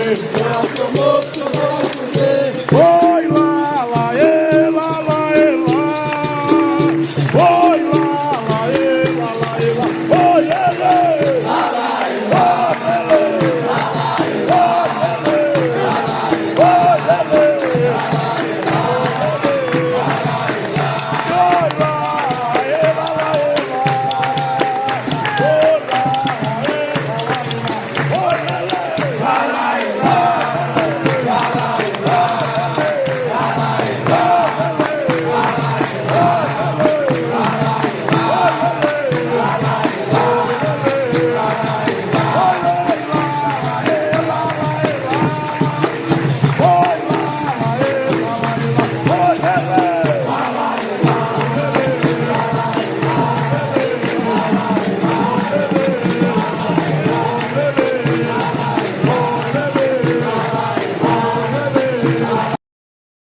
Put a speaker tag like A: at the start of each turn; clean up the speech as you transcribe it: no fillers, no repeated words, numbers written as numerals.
A: Oi lá, lá, e lá, lá, e lá. Oi lá, lá, e lá, lá, e lá. Oi, ele. Lá, lá, e lá, ele. Lá, lá, e lá, ele. Lá, lá, e lá, ele. Lá, lá, e lá, ele. Lá, lá, e lá. Oi lá, e lá, lá, e lá. Oi lá, e lá, lá, e lá. Oi, ele. Lá, lá, e lá.